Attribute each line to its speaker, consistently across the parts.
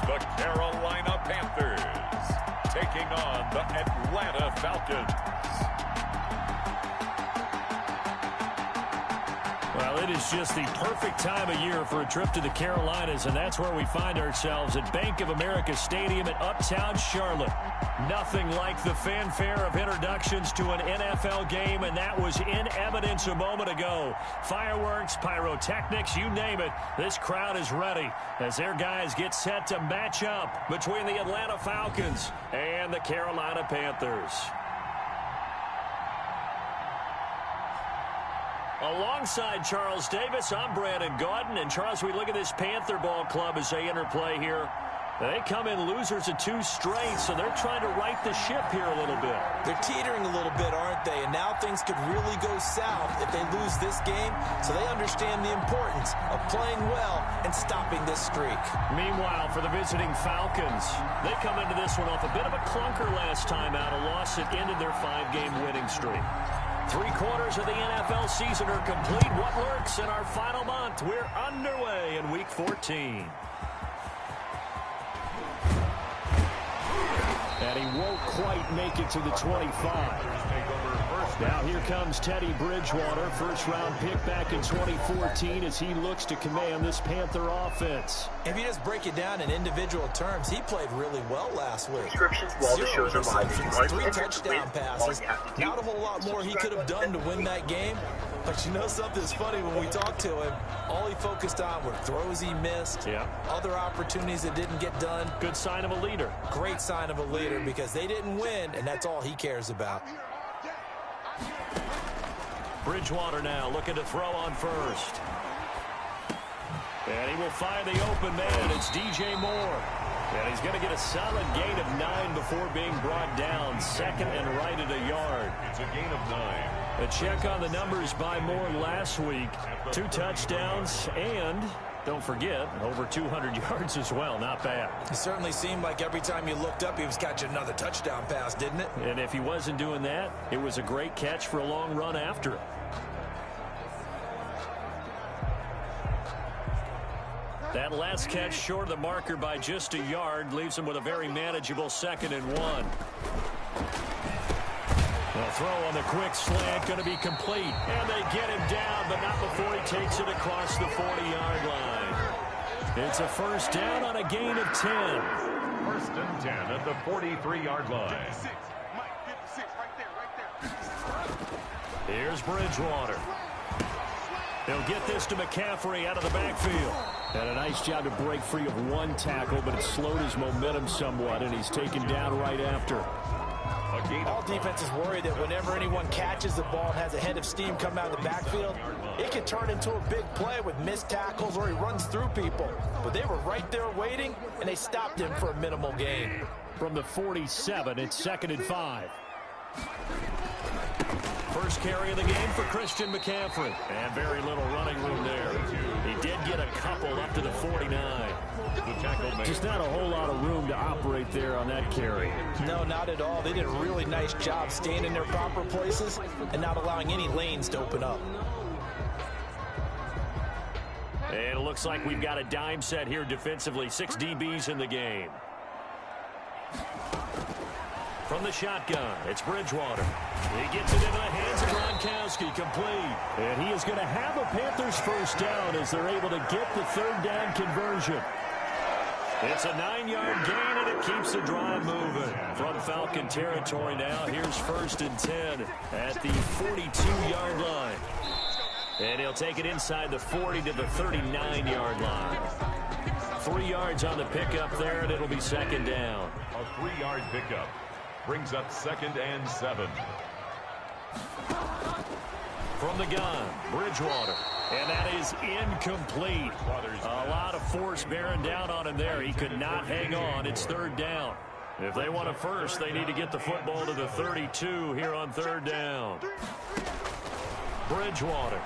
Speaker 1: the Carolina Panthers taking on the Atlanta Falcons.
Speaker 2: Well, it is just the perfect time of year for a trip to the Carolinas, and that's where we find ourselves at Bank of America Stadium in Uptown Charlotte. Nothing like the fanfare of introductions to an NFL game, and that was in evidence a moment ago. Fireworks, pyrotechnics, you name it. This crowd is ready as their guys get set to match up between the Atlanta Falcons and the Carolina Panthers. Alongside Charles Davis, I'm Brandon Gaudin. And, Charles, we look at this Panther ball club as they interplay here. They come in losers of 2 straight, so they're trying to right the ship here a little bit.
Speaker 3: They're teetering a little bit, aren't they? And now things could really go south if they lose this game, so they understand the importance of playing well and stopping this streak.
Speaker 2: Meanwhile, for the visiting Falcons, they come into this one off a bit of a clunker last time out, a loss that ended their 5-game winning streak. 3/4 of the NFL season are complete. What works in our final month? We're underway in Week 14. And he won't quite make it to the 25. Now here comes Teddy Bridgewater, first-round pick back in 2014 as he looks to command this Panther offense.
Speaker 3: If you just break it down in individual terms, he played really well last week.
Speaker 4: 0 interceptions,
Speaker 3: 3 touchdown passes. Not a whole lot more he could have done to win that game. But you know something's funny, when we talked to him, all he focused on were throws he missed, other opportunities that didn't get done.
Speaker 2: Good sign of a leader.
Speaker 3: Great sign of a leader because they didn't win, and that's all he cares about.
Speaker 2: Bridgewater now looking to throw on first. And he will find the open man. It's DJ Moore. And he's going to get a solid gain of 9 before being brought down. Second and right at a yard.
Speaker 1: It's a gain of 9.
Speaker 2: A check on the numbers by Moore last week. 2 touchdowns and, don't forget, over 200 yards as well. Not bad.
Speaker 3: It certainly seemed like every time you looked up, he was catching another touchdown pass, didn't it?
Speaker 2: And if he wasn't doing that, it was a great catch for a long run after it. That last catch short of the marker by just a yard leaves him with a very manageable 2nd and 1. The throw on the quick slant going to be complete. And they get him down, but not before he takes it across the 40-yard line. It's a first down on a gain of 10.
Speaker 1: 1st and 10 at the 43-yard line.
Speaker 2: Here's Bridgewater. They'll get this to McCaffrey out of the backfield. And a nice job to break free of 1 tackle, but it slowed his momentum somewhat, and he's taken down right after.
Speaker 3: All defenses worry that whenever anyone catches the ball and has a head of steam come out of the backfield, it can turn into a big play with missed tackles or he runs through people. But they were right there waiting, and they stopped him for a minimal gain.
Speaker 2: From the 47, it's 2nd and 5. First carry of the game for Christian McCaffrey. And very little running room there. He did get a couple up to the 49. Just not a whole lot of room to operate there on that carry.
Speaker 3: No, not at all. They did a really nice job staying in their proper places and not allowing any lanes to open up.
Speaker 2: And it looks like we've got a dime set here defensively. 6 DBs in the game. From the shotgun, it's Bridgewater. He gets it into the hands of Gronkowski, complete. And he is going to have a Panthers first down as they're able to get the 3rd down conversion. It's a 9-yard gain, and it keeps the drive moving. From Falcon territory now, here's 1st and 10 at the 42-yard line. And he'll take it inside the 40 to the 39-yard line. 3 yards on the pickup there, and it'll be 2nd down.
Speaker 1: A 3-yard pickup brings up 2nd and 7.
Speaker 2: From the gun, Bridgewater. And that is incomplete. A lot of force bearing down on him there. He could not hang on. It's 3rd down. If they want a first, they need to get the football to the 32 here on 3rd down. Bridgewater.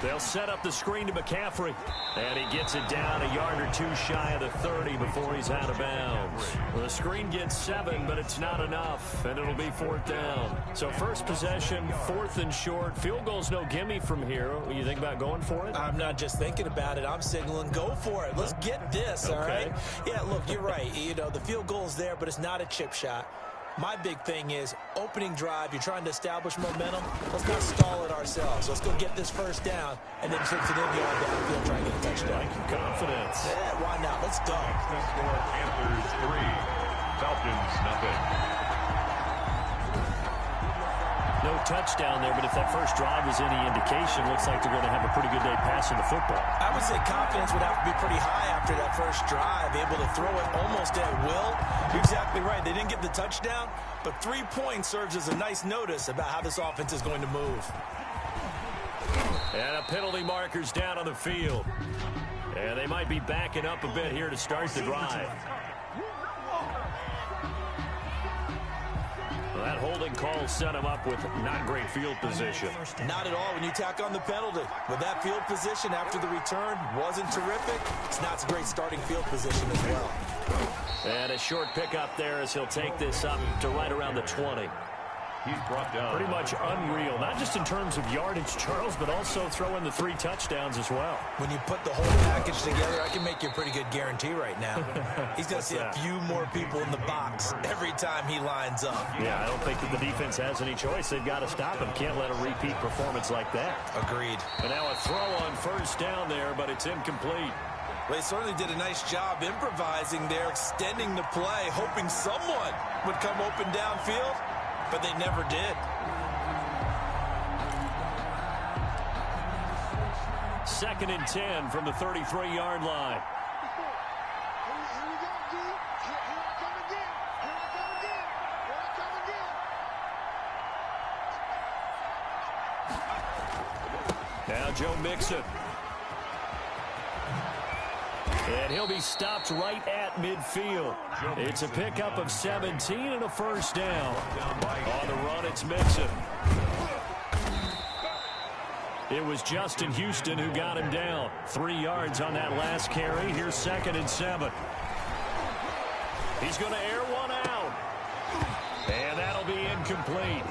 Speaker 2: They'll set up the screen to McCaffrey. And he gets it down a yard or two shy of the 30 before he's out of bounds. Well, the screen gets 7, but it's not enough, and it'll be 4th down. So first possession, 4th and short. Field goal's no gimme from here. You think about going for it?
Speaker 3: I'm not just thinking about it. I'm signaling go for it. Let's get this, all right? Yeah, look, you're right. You know, the field goal's there, but it's not a chip shot. My big thing is opening drive. You're trying to establish momentum. Let's not stall it ourselves. Let's go get this first down and then 6 it in yard downfield, try and get a touchdown.
Speaker 2: Like your confidence.
Speaker 3: Yeah, why not? Let's go.
Speaker 1: The score, Panthers 3, Falcons nothing.
Speaker 2: No touchdown there, but if that first drive is any indication, looks like they're going to have a pretty good day passing the football.
Speaker 3: I would say confidence would have to be pretty high after that first drive, able to throw it almost at will. You're exactly right. They didn't get the touchdown, but 3 points serves as a nice notice about how this offense is going to move.
Speaker 2: And a penalty marker's down on the field. And they might be backing up a bit here to start the drive. That holding call set him up with not great field position.
Speaker 3: Not at all when you tack on the penalty. With that field position after the return wasn't terrific, it's not a great starting field position as well.
Speaker 2: And a short pickup there as he'll take this up to right around the 20.
Speaker 1: He's brought down.
Speaker 2: Pretty much unreal, not just in terms of yardage, Charles, but also throwing the 3 touchdowns as well.
Speaker 3: When you put the whole package together, I can make you a pretty good guarantee right now. He's going to see a few more people in the box every time he lines up.
Speaker 2: Yeah, I don't think that the defense has any choice. They've got to stop him. Can't let a repeat performance like that.
Speaker 3: Agreed.
Speaker 2: And now a throw on first down there, but it's incomplete.
Speaker 3: Well, they certainly did a nice job improvising there, extending the play, hoping someone would come open downfield. But they never did.
Speaker 2: Second and 10 from the 33-yard line. Now Joe Mixon. And he'll be stopped right at midfield. It's a pickup of 17 and a first down. On the run, it's Mixon. It was Justin Houston who got him down. 3 yards on that last carry. Here's 2nd and 7. He's going to air one out. And that'll be incomplete.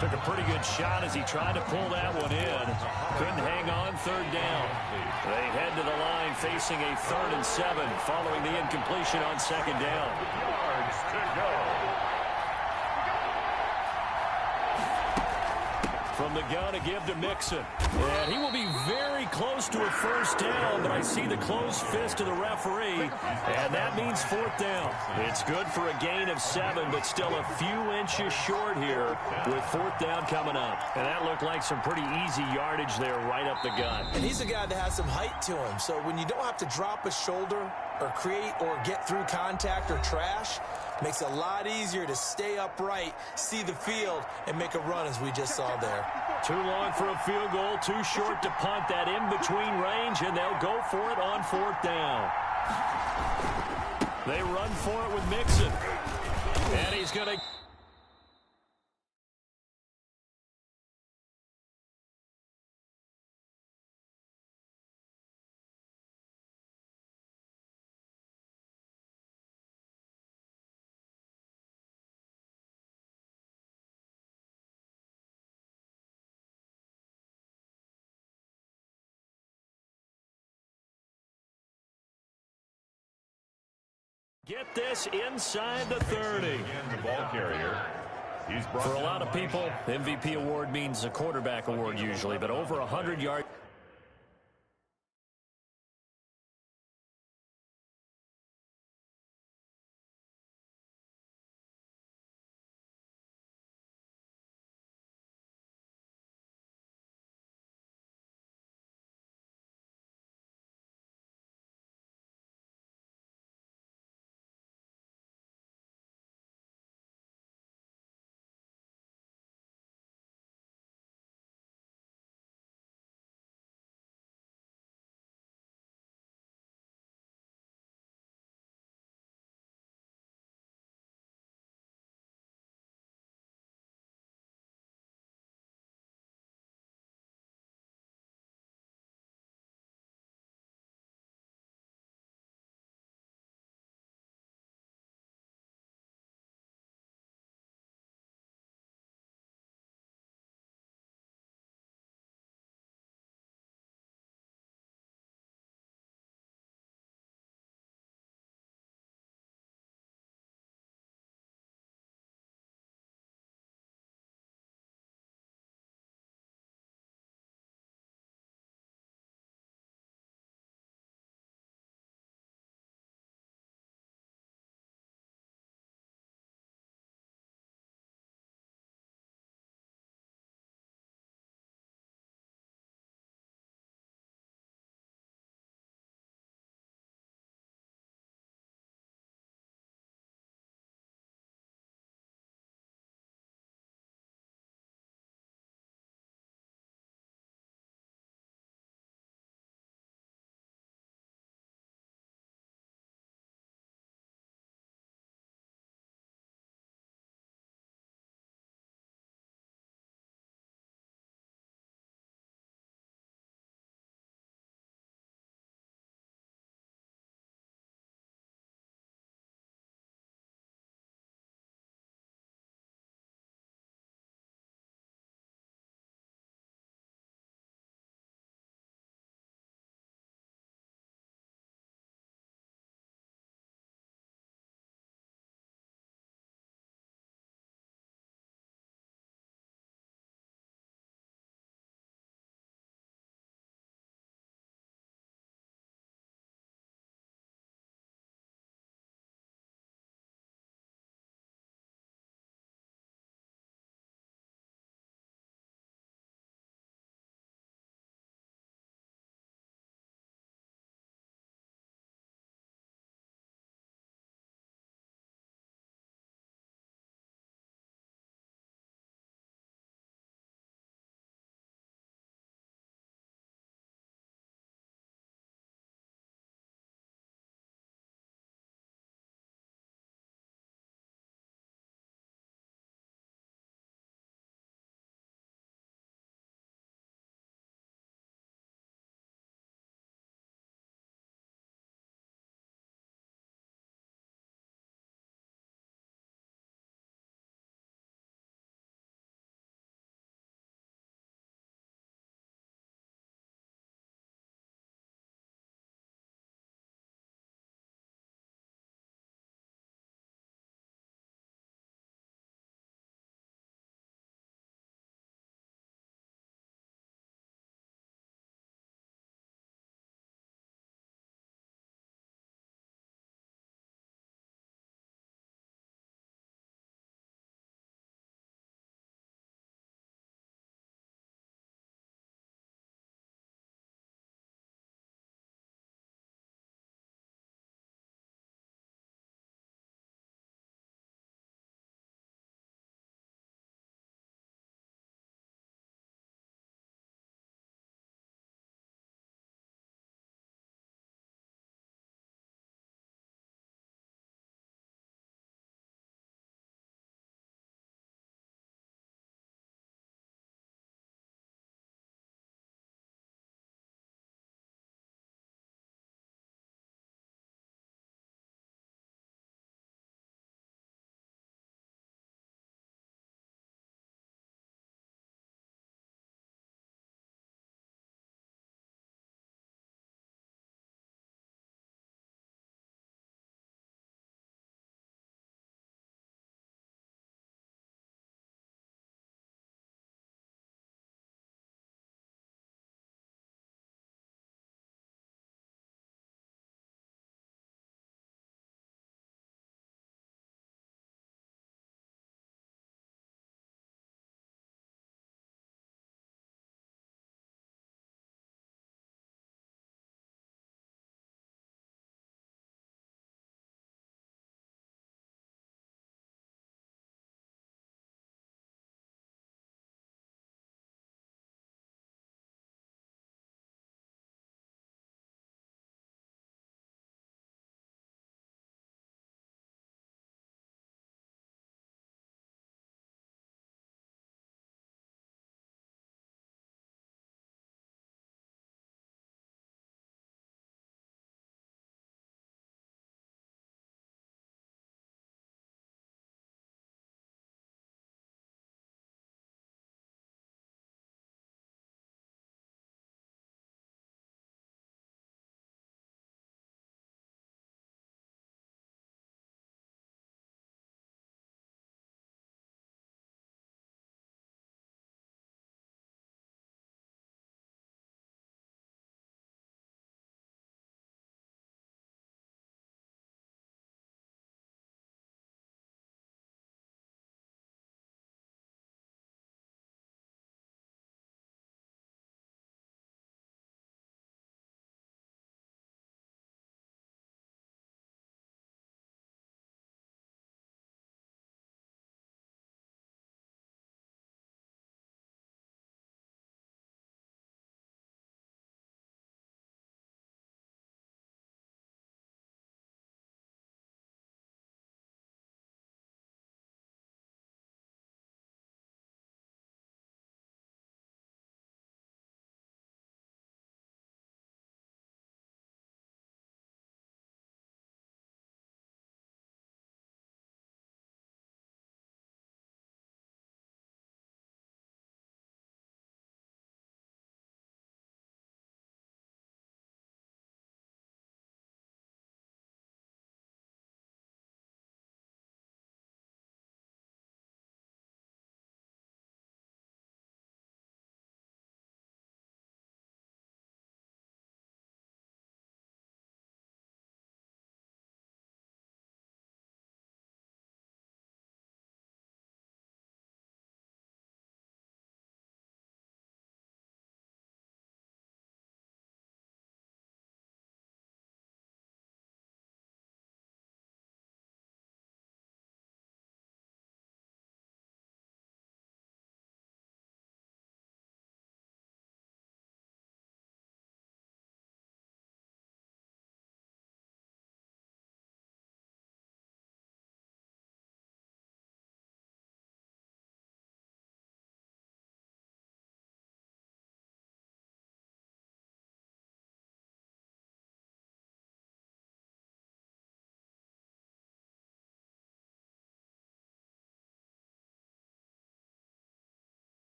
Speaker 2: Took a pretty good shot as he tried to pull that one in. Couldn't hang on, 3rd down. They head to the line facing a 3rd and 7 following the incompletion on 2nd down.
Speaker 1: Yards to go.
Speaker 2: From the gun to give to Mixon. And he will be very close to a first down, but I see the closed fist of the referee, and that means 4th down. It's good for a gain of 7, but still a few inches short here with 4th down coming up. And that looked like some pretty easy yardage there right up the gut.
Speaker 3: And he's a guy that has some height to him, so when you don't have to drop a shoulder or create or get through contact or trash, makes it a lot easier to stay upright, see the field, and make a run as we just saw there.
Speaker 2: Too long for a field goal, too short to punt. That in-between range, and they'll go for it on 4th down. They run for it with Mixon. And he's going to... Get this inside the 30.
Speaker 1: Again, the ball carrier. He's brought
Speaker 2: For a lot of people, MVP award means a quarterback award usually, but over 100 yards.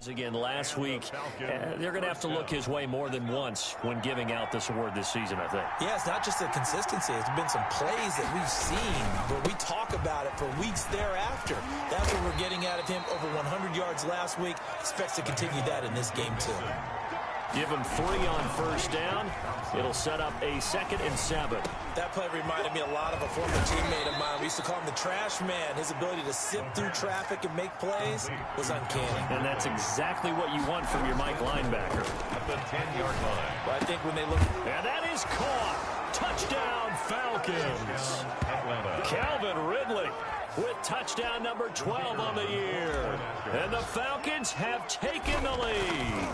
Speaker 2: Again last week. They're going to have to look his way more than once when giving out this award this season, I think.
Speaker 3: Yeah, it's not just the consistency. It's been some plays that we've seen, but we talk about it for weeks thereafter. That's what we're getting out of him. Over 100 yards last week. Expects to continue that in this game, too.
Speaker 2: Give him 3 on first down. It'll set up a 2nd and 7.
Speaker 3: That play reminded me a lot of a former teammate of mine. We used to call him the trash man. His ability to sift through traffic and make plays was uncanny.
Speaker 2: And that's exactly what you want from your Mike linebacker.
Speaker 1: At the 10-yard line.
Speaker 3: But I think when they look...
Speaker 2: And that is caught. Touchdown, Falcons. Calvin Ridley with touchdown number 12 on the year. And the Falcons have taken the lead.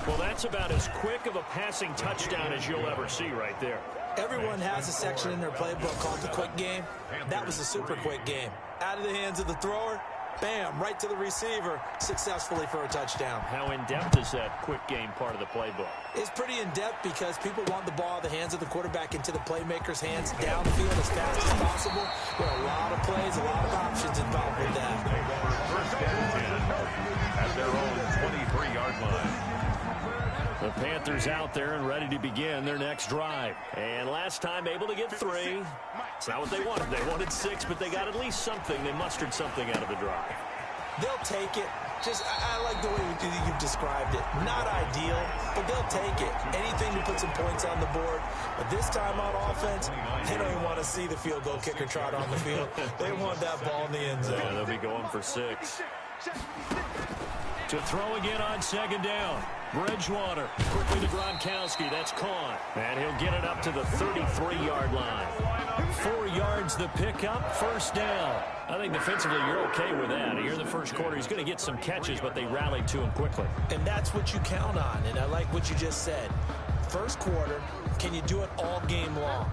Speaker 2: Well, that's about as quick of a passing touchdown as you'll ever see right there.
Speaker 3: Everyone has a section in their playbook called the quick game. That was a super quick game. Out of the hands of the thrower, bam, right to the receiver, successfully for a touchdown.
Speaker 2: How in-depth is that quick game part of the playbook?
Speaker 3: It's pretty in-depth because people want the ball out of the hands of the quarterback into the playmaker's hands downfield as fast as possible. There are a lot of plays, a lot of options involved with that.
Speaker 1: First and 10 at their own 23-yard line.
Speaker 2: The Panthers out there and ready to begin their next drive. And last time able to get 3. It's not what they wanted. They wanted 6, but they got at least something. They mustered something out of the drive.
Speaker 3: They'll take it. I like the way you've described it. Not ideal, but they'll take it. Anything to put some points on the board. But this time on offense, they don't even want to see the field goal kicker trot on the field. They want that ball in the end zone.
Speaker 2: Yeah, they'll be going for 6. To throw again on 2nd down. Bridgewater quickly to Gronkowski. That's caught. And he'll get it up to the 33-yard line. 4 yards the pickup, first down. I think defensively you're okay with that. Here in the first quarter, he's going to get some catches, but they rallied to him quickly.
Speaker 3: And that's what you count on, and I like what you just said. First quarter, can you do it all game long?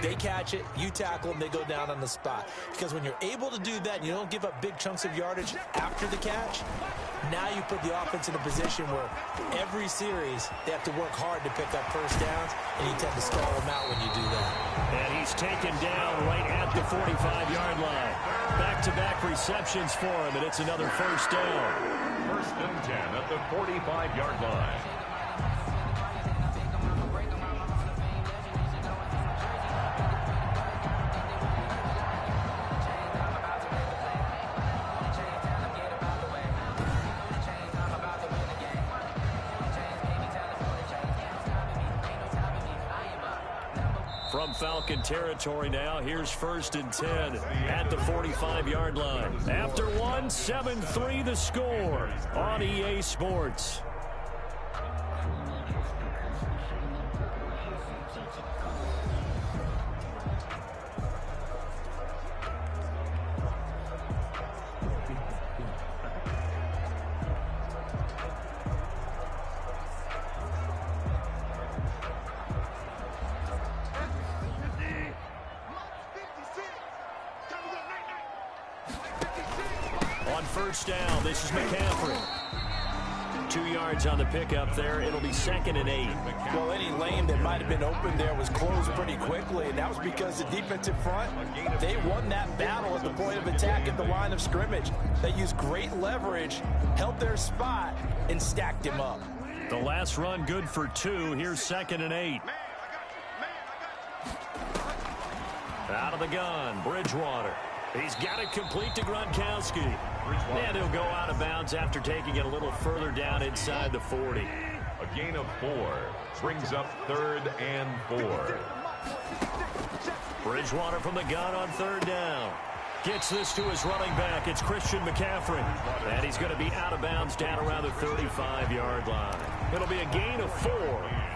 Speaker 3: They catch it, you tackle them, they go down on the spot. Because when you're able to do that and you don't give up big chunks of yardage after the catch, now you put the offense in a position where every series they have to work hard to pick up first downs, and you tend to stall them out when you do that.
Speaker 2: And he's taken down right at the 45-yard line. Back-to-back receptions for him, and it's another first down.
Speaker 1: First and 10 at the 45-yard line.
Speaker 2: From Falcon territory now, here's 1st and 10 at the 45-yard line. After 1, 7-3 the score on EA Sports. On first down, this is McCaffrey. 2 yards on the pickup there. It'll be 2nd and 8.
Speaker 3: Well, any lane that might have been open there was closed pretty quickly, and that was because the defensive front, they won that battle at the point of attack at the line of scrimmage. They used great leverage, held their spot, and stacked him up.
Speaker 2: The last run good for 2. Here's 2nd and 8. Out of the gun, Bridgewater. He's got it complete to Gronkowski. And he'll go out of bounds after taking it a little further down inside the 40.
Speaker 1: A gain of 4 brings up 3rd and 4.
Speaker 2: Bridgewater from the gun on 3rd down. Gets this to his running back. It's Christian McCaffrey. And he's going to be out of bounds down around the 35-yard line. It'll be a gain of 4.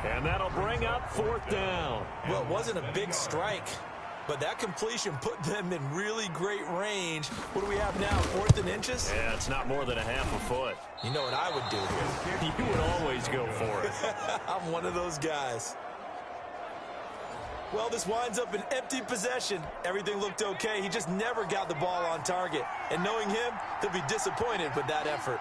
Speaker 2: And that'll bring up 4th down.
Speaker 3: Well, it wasn't a big strike, but that completion put them in really great range. What do we have now, 4th and inches?
Speaker 2: Yeah, it's not more than a half a foot.
Speaker 3: You know what I would do here?
Speaker 2: You would always go for it.
Speaker 3: I'm one of those guys. Well, this winds up an empty possession. Everything looked okay. He just never got the ball on target. And knowing him, he'll be disappointed with that effort.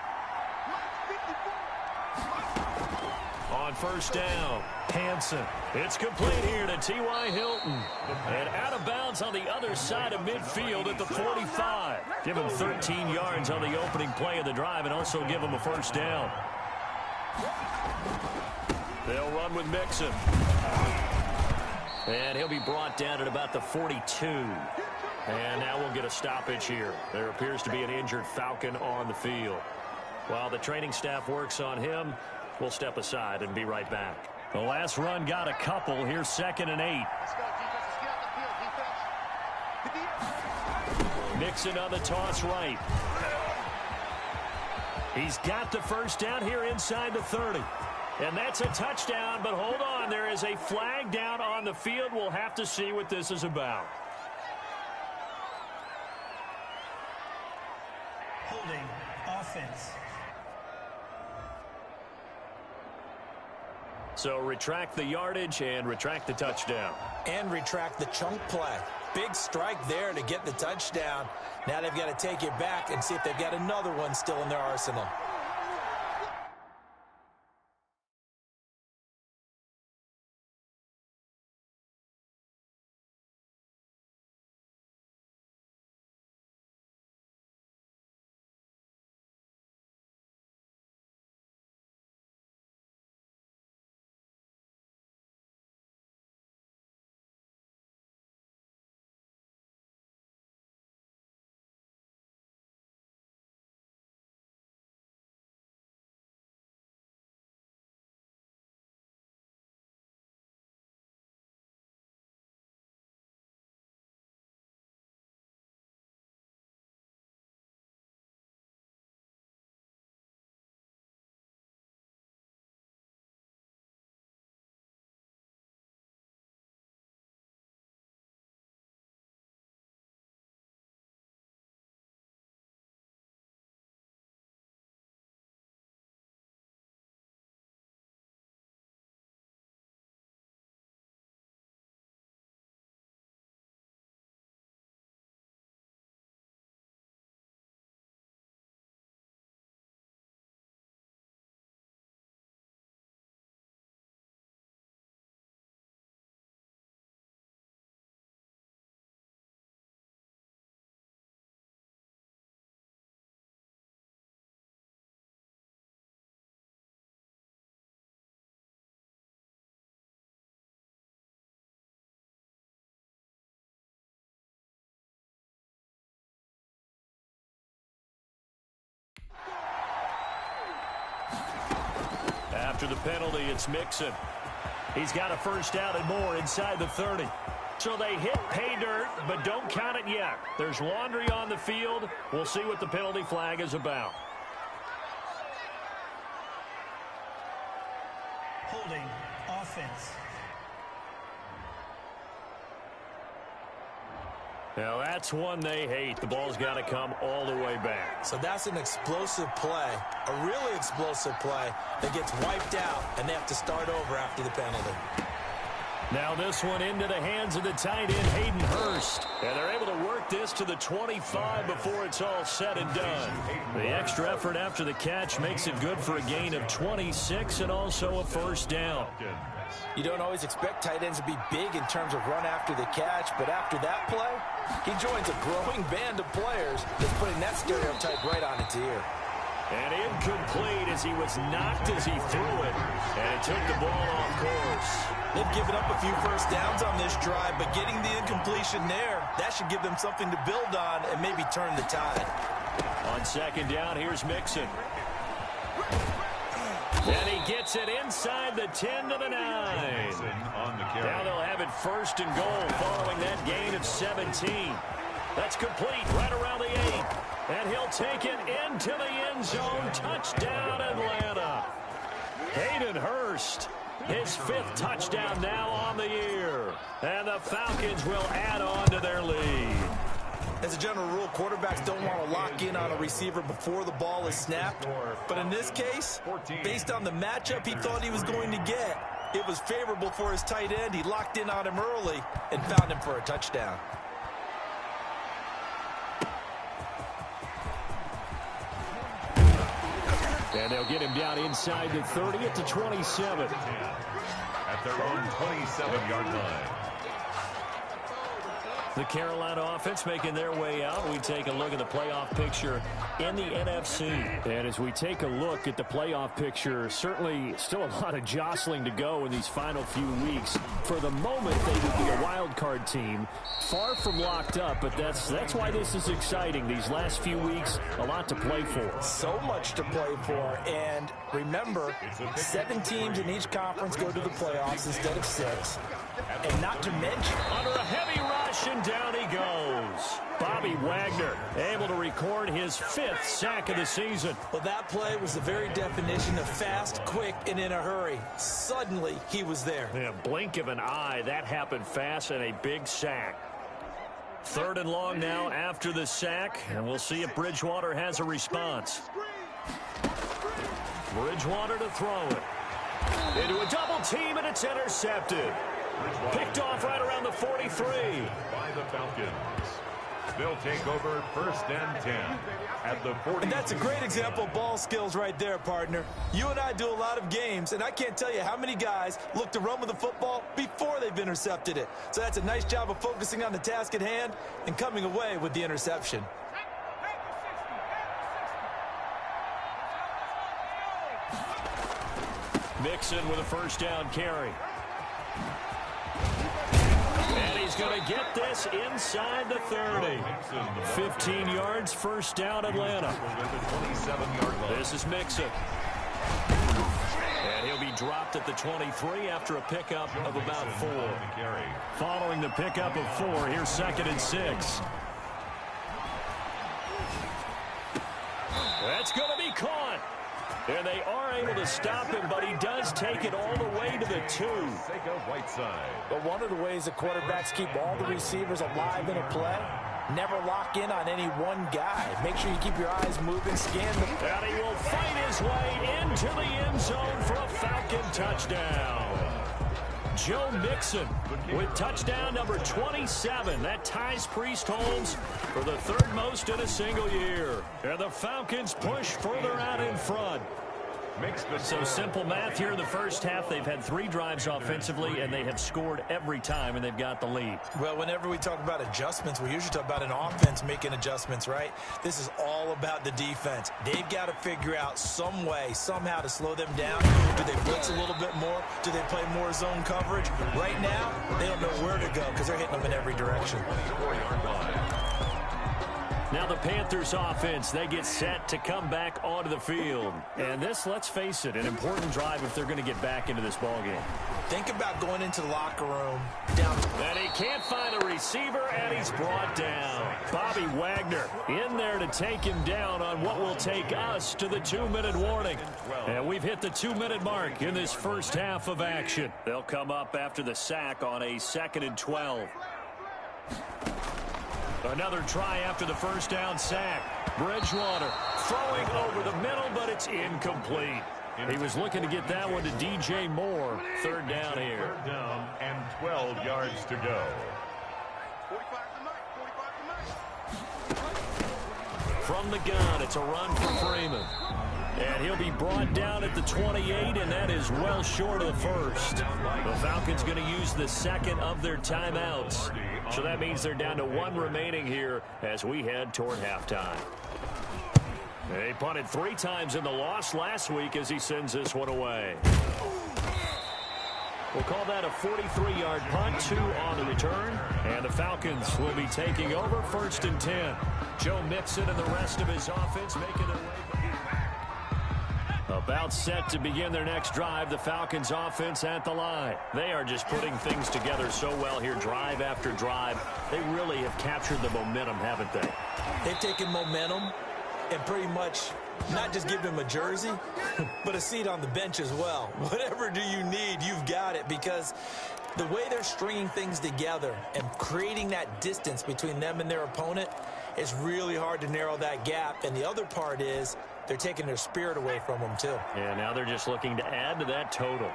Speaker 2: On first down. Hansen. It's complete here to T.Y. Hilton. And out of bounds on the other side of midfield at the 45. Give him 13 yards on the opening play of the drive and also give him a first down. They'll run with Mixon. And he'll be brought down at about the 42. And now we'll get a stoppage here. There appears to be an injured Falcon on the field. While the training staff works on him, we'll step aside and be right back. The last run got a couple. Here's 2nd and 8. Mixon on the toss right. He's got the first down here inside the 30. And that's a touchdown, but hold on. There is a flag down on the field. We'll have to see what this is about.
Speaker 5: Holding offense.
Speaker 2: So retract the yardage and retract the touchdown.
Speaker 3: And retract the chunk play. Big strike there to get the touchdown. Now they've got to take it back and see if they've got another one still in their arsenal.
Speaker 2: After the penalty, it's Mixon. He's got a first down and more inside the 30. So they hit pay dirt, but don't count it yet. There's laundry on the field. We'll see what the penalty flag is about.
Speaker 5: Holding offense.
Speaker 2: Now that's one they hate. The ball's got to come all the way back.
Speaker 3: So that's an explosive play, a really explosive play that gets wiped out, and they have to start over after the penalty.
Speaker 2: Now this one into the hands of the tight end, Hayden Hurst. And they're able to work this to the 25 before it's all said and done. The extra effort after the catch makes it good for a gain of 26 and also a first down.
Speaker 3: You don't always expect tight ends to be big in terms of run after the catch, but after that play, he joins a growing band of players that's putting that stereotype right on its ear.
Speaker 2: And incomplete as he was knocked as he threw it, and it took the ball off course.
Speaker 3: They've given up a few first downs on this drive, but getting the incompletion there, that should give them something to build on and maybe turn the tide.
Speaker 2: On second down, here's Mixon. And he gets it inside the 10 to the 9. Now they'll have it first and goal following that gain of 17. That's complete right around the 8. And he'll take it into the end zone. Touchdown, Atlanta. Hayden Hurst, his 5th touchdown now on the year. And the Falcons will add on to their lead.
Speaker 3: As a general rule, quarterbacks don't want to lock in on a receiver before the ball is snapped. But in this case, based on the matchup he thought he was going to get, it was favorable for his tight end. He locked in on him early and found him for a touchdown.
Speaker 2: And they'll get him down inside the 30 at the 27.
Speaker 1: At their own 27-yard line.
Speaker 2: The Carolina offense making their way out. We take a look at the playoff picture in the NFC. And as we take a look at the playoff picture, certainly still a lot of jostling to go in these final few weeks. For the moment, they would be a wild card team. Far from locked up, but that's why this is exciting. These last few weeks, a lot to play for.
Speaker 3: So much to play for. And remember, 7 teams in each conference go to the playoffs instead of 6. And not to mention,
Speaker 2: under a heavy rush, and down he goes. Bobby Wagner able to record his 5th sack of the season.
Speaker 3: Well, that play was the very definition of fast, quick, and in a hurry. Suddenly, he was there.
Speaker 2: In a blink of an eye, that happened fast, and a big sack. 3rd and long now after the sack, and we'll see if Bridgewater has a response. Bridgewater to throw it. Into a double team, and it's intercepted. Picked off right around the 43.
Speaker 1: By the Falcons. They'll take over 1st and 10 at the 40.
Speaker 3: And that's a great example of ball skills right there, partner. You and I do a lot of games, and I can't tell you how many guys look to run with the football before they've intercepted it. So that's a nice job of focusing on the task at hand and coming away with the interception.
Speaker 2: Mixon with a 1st down carry. And he's going to get this inside the 30. 15 yards, 1st down, Atlanta. This is Mixon. And he'll be dropped at the 23 after a pickup of about 4. Following the pickup of 4, here's 2nd and 6. That's going to be caught. And they are able to stop him, but he does take it all the way to the 2.
Speaker 3: But one of the ways the quarterbacks keep all the receivers alive in a play, never lock in on any one guy. Make sure you keep your eyes moving, scan them.
Speaker 2: And he will fight his way into the end zone for a Falcon touchdown. Joe Mixon with touchdown number 27. That ties Priest Holmes for the 3rd most in a single year. And the Falcons push further out in front. So simple math here in the 1st half. They've had 3 drives offensively, and they have scored every time, and they've got the lead.
Speaker 3: Well, whenever we talk about adjustments, we usually talk about an offense making adjustments, right? This is all about the defense. They've got to figure out some way, somehow to slow them down. Do they blitz a little bit more? Do they play more zone coverage? Right now, they don't know where to go because they're hitting them in every direction.
Speaker 2: Now the Panthers offense, they get set to come back onto the field. And this, let's face it, an important drive if they're going to get back into this ballgame.
Speaker 3: Think about going into the locker room down.
Speaker 2: And he can't find a receiver, and he's brought down. Bobby Wagner in there to take him down on what will take us to the 2-minute warning. And we've hit the 2-minute mark in this 1st half of action. They'll come up after the sack on a 2nd and 12. Another try after the 1st down sack. Bridgewater throwing over the middle, but it's incomplete. He was looking to get that one to DJ Moore. 3rd down here.
Speaker 1: 3rd down and 12 yards to go.
Speaker 2: From the gun, it's a run for Freeman. And he'll be brought down at the 28, and that is well short of the 1st. The Falcons going to use the 2nd of their timeouts. So that means they're down to 1 remaining here as we head toward halftime. They punted 3 times in the loss last week as he sends this one away. We'll call that a 43-yard punt, 2 on the return. And the Falcons will be taking over 1st and 10. Joe Mixon and the rest of his offense making their way back. About set to begin their next drive, the Falcons offense at the line. They are just putting things together so well here, drive after drive. They really have captured the momentum, haven't they?
Speaker 3: They've taken momentum and pretty much not just give him a jersey, but a seat on the bench as well. Whatever do you need, you've got it, because the way they're stringing things together and creating that distance between them and their opponent, it's really hard to narrow that gap. And the other part is they're taking their spirit away from them, too.
Speaker 2: And now they're just looking to add to that total.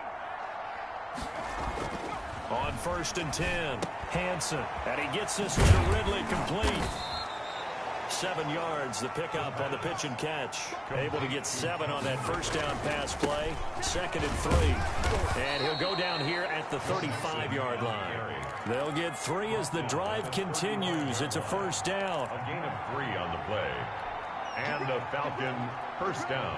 Speaker 2: On 1st and 10, Hansen, and he gets this one to Ridley complete. 7 yards, the pickup on the pitch and catch. Able to get 7 on that first down pass play. 2nd and 3. And he'll go down here at the 35-yard line. They'll get 3 as the drive continues. It's a first down.
Speaker 1: A gain of 3 on the play. And a Falcon first down.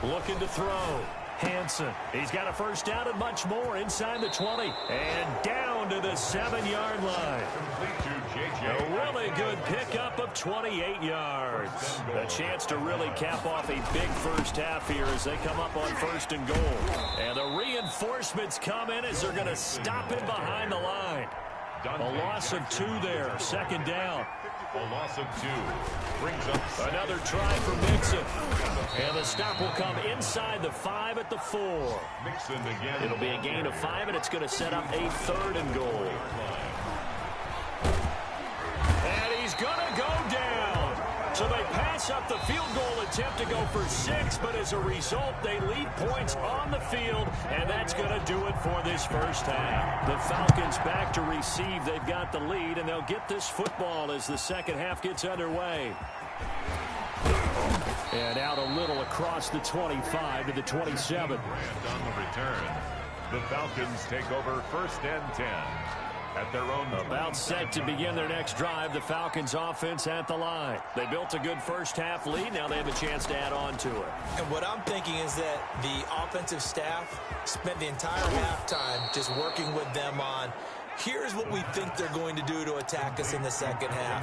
Speaker 2: Looking to throw. Hansen. He's got a first down and much more inside the 20. And down to the 7-yard line. A really good pickup of 28 yards. A chance to really cap off a big first half here as they come up on 1st and goal. And the reinforcements come in as they're going to stop him behind the line. A loss of 2 there. 2nd down.
Speaker 1: A loss of 2 brings up
Speaker 2: another try for Mixon. And the stop will come inside the 5 at the 4.
Speaker 1: Mixon again.
Speaker 2: It'll be a gain of 5, and it's going to set up a 3rd and goal. And he's going to go down. So they pass up the field goal attempt to go for 6, but as a result, they leave points on the field, and that's going to do it for this first half. The Falcons back to receive. They've got the lead, and they'll get this football as the second half gets underway. And out a little across the 25 to the 27.
Speaker 1: And on the return, the Falcons take over 1st and 10. At their own
Speaker 2: about set to begin their next drive, the Falcons offense at the line. They built a good first half lead. Now they have a chance to add on to it.
Speaker 3: And what I'm thinking is that the offensive staff spent the entire halftime just working with them on, here's what we think they're going to do to attack us in the second half.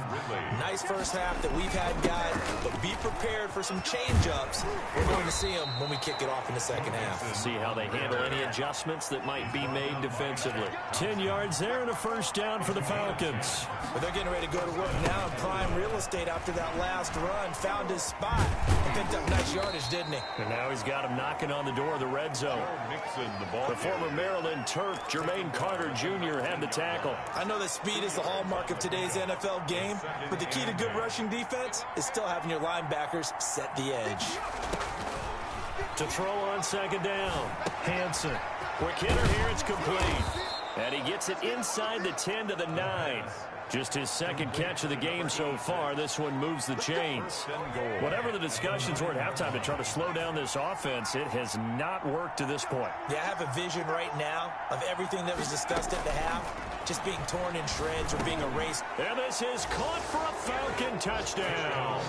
Speaker 3: Nice first half that we've had, guys, but be prepared for some change-ups. We're going to see them when we kick it off in the second half.
Speaker 2: See how they handle any adjustments that might be made defensively. 10 yards there and a first down for the Falcons.
Speaker 3: But they're getting ready to go to work now in prime real estate after that last run. Found his spot and picked up nice yardage, didn't he?
Speaker 2: And now he's got him knocking on the door of the red zone. The former Maryland Terp, Jermaine Carter Jr. had the tackle.
Speaker 3: I know that speed is the hallmark of today's NFL game, but the key to good rushing defense is still having your linebackers set the edge.
Speaker 2: To throw on 2nd down. Hansen. Quick hitter here, it's complete. And he gets it inside the 10 to the 9. Just his 2nd catch of the game so far. This one moves the chains. Whatever the discussions were at halftime to try to slow down this offense, it has not worked to this point.
Speaker 3: Yeah, I have a vision right now of everything that was discussed at the half just being torn in shreds or being erased.
Speaker 2: And this is caught for a Falcon touchdown.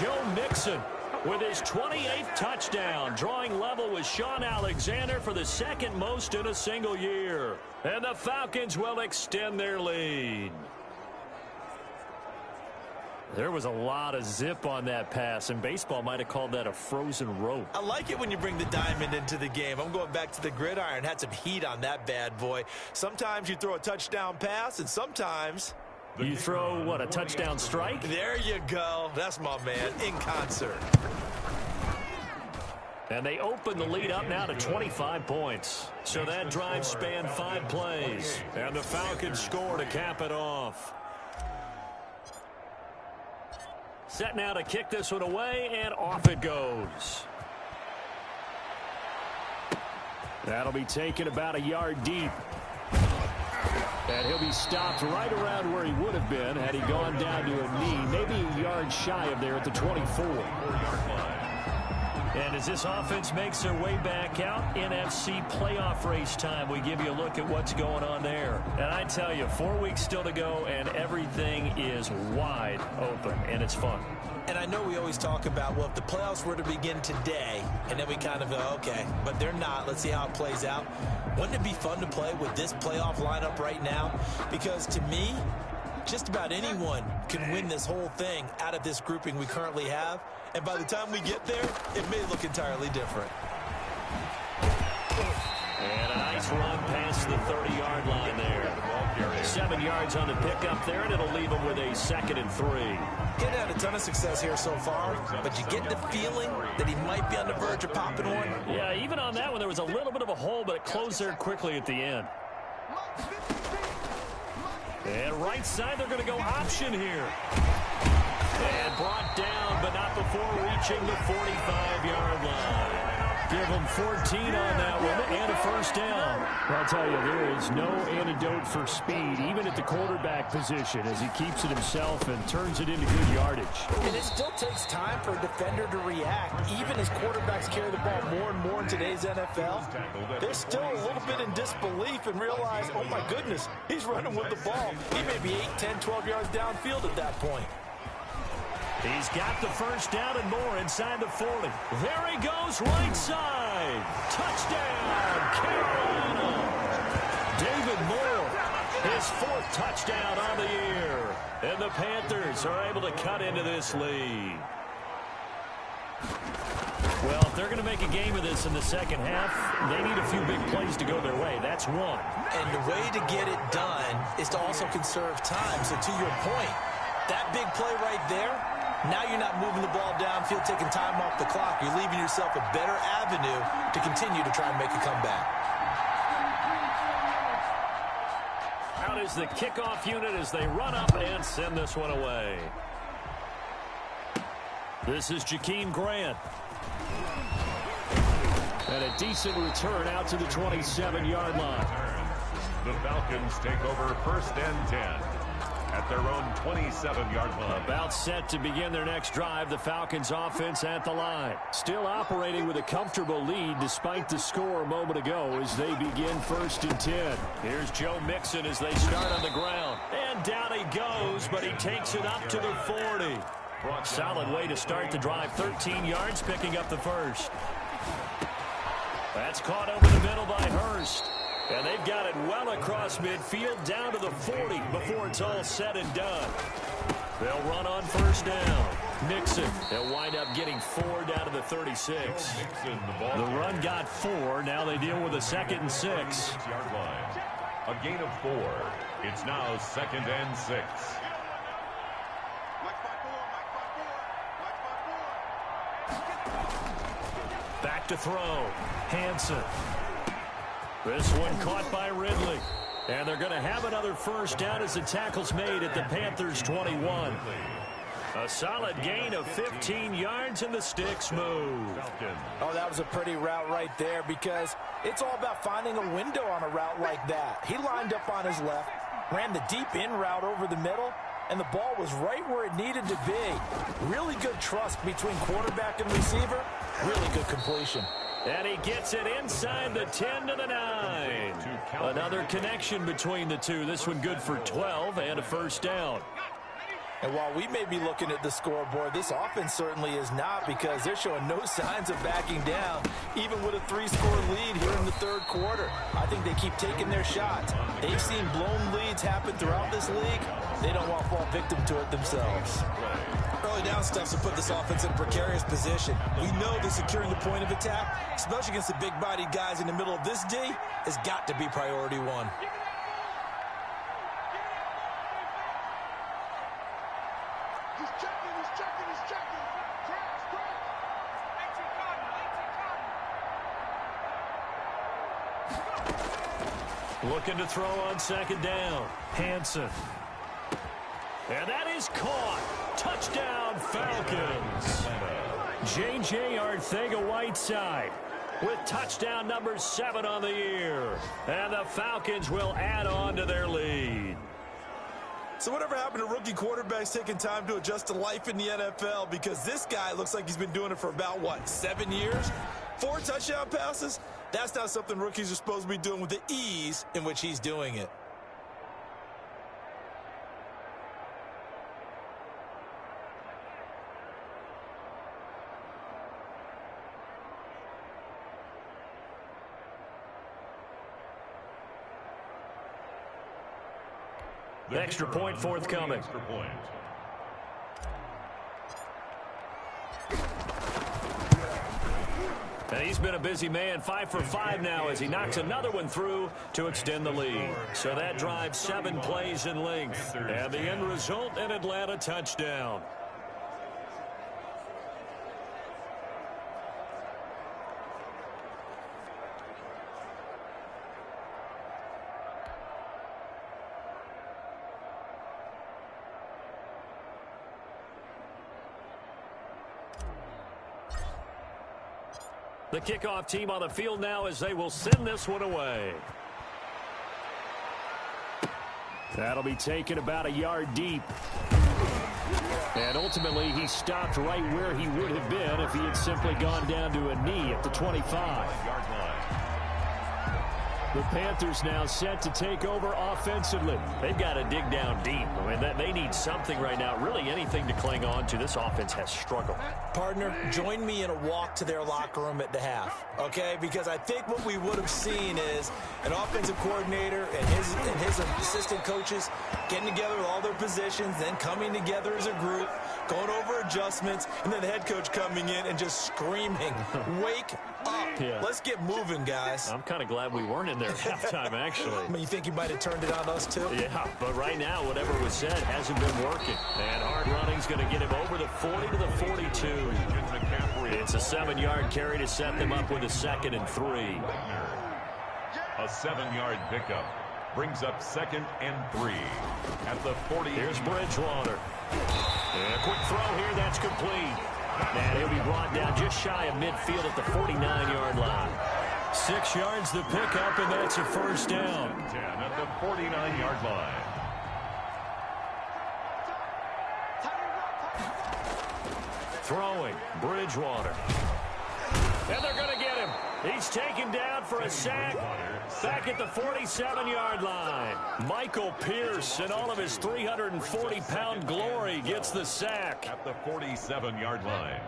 Speaker 2: Joe Mixon with his 28th touchdown, drawing level with Sean Alexander for the 2nd most in a single year. And the Falcons will extend their lead. There was a lot of zip on that pass, and baseball might have called that a frozen rope.
Speaker 3: I like it when you bring the diamond into the game. I'm going back to the gridiron. Had some heat on that bad boy. Sometimes you throw a touchdown pass, and sometimes
Speaker 2: you throw, what, a touchdown strike?
Speaker 3: There you go. That's my man, in concert.
Speaker 2: And they open the lead up now to 25 points. So that drive spanned 5 plays. And the Falcons score to cap it off. Set now to kick this one away, and off it goes. That'll be taken about a yard deep. And he'll be stopped right around where he would have been had he gone down to a knee, maybe a yard shy of there at the 24. And as this offense makes their way back out, NFC playoff race time, we give you a look at what's going on there. And I tell you, 4 weeks still to go, and everything is wide open, and it's fun.
Speaker 3: And I know we always talk about, well, if the playoffs were to begin today, and then we kind of go, okay, but they're not. Let's see how it plays out. Wouldn't it be fun to play with this playoff lineup right now? Because to me, just about anyone can win this whole thing out of this grouping we currently have. And by the time we get there, it may look entirely different.
Speaker 2: And a nice run past the 30-yard line there. 7 yards on the pickup there, and it'll leave him with a 2nd and 3.
Speaker 3: Getting had a ton of success here so far, but you get the feeling that he might be on the verge of popping one.
Speaker 2: Yeah, even on that one, there was a little bit of a hole, but it closed there quickly at the end. And right side, they're going to go option here. And brought down, but not before reaching the 45-yard line. give them 14 on that one and a first down. I'll tell you, there is no antidote for speed, even at the quarterback position, as he keeps it himself and turns it into good yardage.
Speaker 3: And it still takes time for a defender to react. Even as quarterbacks carry the ball more and more in today's NFL, they're still a little bit in disbelief and realize, oh my goodness, he's running with the ball. He may be 8, 10, 12 yards downfield at that point.
Speaker 2: He's got the first down and more inside the 40. There he goes, right side. Touchdown, Carolina. David Moore, his 4th touchdown on the year. And the Panthers are able to cut into this lead. Well, if they're going to make a game of this in the second half, they need a few big plays to go their way. That's one.
Speaker 3: And the way to get it done is to also conserve time. So to your point, that big play right there, now you're not moving the ball downfield, taking time off the clock. You're leaving yourself a better avenue to continue to try and make a comeback.
Speaker 2: Out is the kickoff unit as they run up and send this one away. This is Jakeem Grant. And a decent return out to the 27-yard line.
Speaker 1: The Falcons take over 1st and 10 at their own 27-yard line.
Speaker 2: About set to begin their next drive, the Falcons offense at the line. Still operating with a comfortable lead despite the score a moment ago as they begin 1st and 10. Here's Joe Mixon as they start on the ground. And down he goes, but he takes it up to the 40. Solid way to start the drive. 13 yards, picking up the first. That's caught over the middle by Hurst. And they've got it well across midfield down to the 40 before it's all said and done. They'll run on first down. Mixon, they'll wind up getting 4 down to the 36. The run got 4. Now they deal with a 2nd and 6.
Speaker 1: A gain of 4. It's now 2nd and 6.
Speaker 2: Back to throw. Hansen. This one caught by Ridley. And they're going to have another first down as the tackle's made at the Panthers' 21. A solid gain of 15 yards and the sticks move.
Speaker 3: Oh, that was a pretty route right there because it's all about finding a window on a route like that. He lined up on his left, ran the deep in route over the middle, and the ball was right where it needed to be. Really good trust between quarterback and receiver. Really good completion.
Speaker 2: And he gets it inside the 10 to the 9. Another connection between the two. This one good for 12 and a first down.
Speaker 3: And while we may be looking at the scoreboard, this offense certainly is not because they're showing no signs of backing down, even with a 3-score lead here in the 3rd quarter. I think they keep taking their shots. They've seen blown leads happen throughout this league. They don't want to fall victim to it themselves. Early down stuff to put this offense in a precarious position. We know that securing the point of attack, especially against the big-bodied guys in the middle of this D, has got to be priority 1.
Speaker 2: Looking to throw on 2nd down. Hansen. And that is caught. Touchdown, Falcons. J.J. Arcega-Whiteside with touchdown number 7 on the year. And the Falcons will add on to their lead.
Speaker 3: So whatever happened to rookie quarterbacks taking time to adjust to life in the NFL? Because this guy looks like he's been doing it for about, 7 years? 4 touchdown passes? That's not something rookies are supposed to be doing with the ease in which he's doing it.
Speaker 2: Extra point forthcoming. And he's been a busy man, 5 for 5 now as he knocks another one through to extend the lead. So that drives 7 plays in length. And the end result, an Atlanta touchdown. The kickoff team on the field now as they will send this one away. That'll be taken about a yard deep. And ultimately, he stopped right where he would have been if he had simply gone down to a knee at the 25-yard line. The Panthers now set to take over offensively. They've got to dig down deep. I mean, they need something right now, really anything to cling on to. This offense has struggled.
Speaker 3: Partner, join me in a walk to their locker room at the half, okay? Because I think what we would have seen is an offensive coordinator and his assistant coaches getting together with all their positions, then coming together as a group, going over adjustments, and then the head coach coming in and just screaming, wake up.
Speaker 2: Yeah.
Speaker 3: Let's get moving, guys.
Speaker 2: I'm kind of glad we weren't in there at halftime, actually.
Speaker 3: I mean, you think he might have turned it on us, too?
Speaker 2: Yeah, but right now, whatever was said hasn't been working. And hard running's going to get him over the 40 to the 42. It's a 7-yard carry to set them up with a 2nd and 3.
Speaker 1: A 7-yard pickup brings up 2nd and 3 at the 40.
Speaker 2: Here's Bridgewater. And a quick throw here, that's complete. And he'll be brought down just shy of midfield at the 49-yard line. 6 yards the pickup, and that's a first down.
Speaker 1: 10 at the 49-yard line.
Speaker 2: Throwing, Bridgewater. And they're going to get him. He's taken down for a sack back at the 47-yard line. Michael Pierce in all of his 340-pound glory gets the sack.
Speaker 1: At the 47-yard line.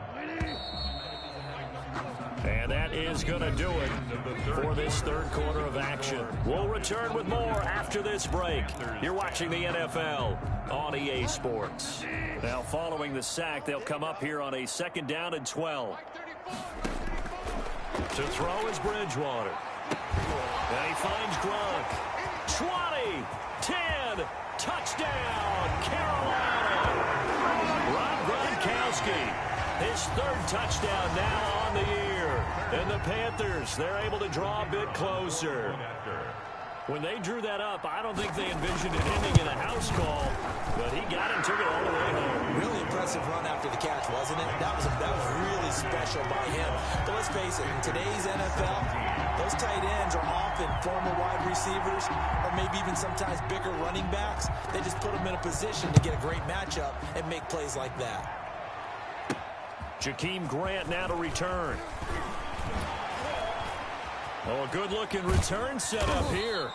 Speaker 2: And that is going to do it for this third quarter of action. We'll return with more after this break. You're watching the NFL on EA Sports. Now, following the sack, they'll come up here on a 2nd down and 12. To throw is Bridgewater. And he finds Gronk. 20, 10, touchdown, Carolina. Rob Gronkowski, his 3rd touchdown now on the year. And the Panthers, they're able to draw a bit closer. When they drew that up, I don't think they envisioned it ending in a house call, but he got it and took it all the way home.
Speaker 3: Really impressive run after the catch, wasn't it? That was really special by him. But let's face it, in today's NFL, those tight ends are often former wide receivers or maybe even sometimes bigger running backs. They just put them in a position to get a great matchup and make plays like that.
Speaker 2: Jakeem Grant now to return. Oh, a good-looking return set up here.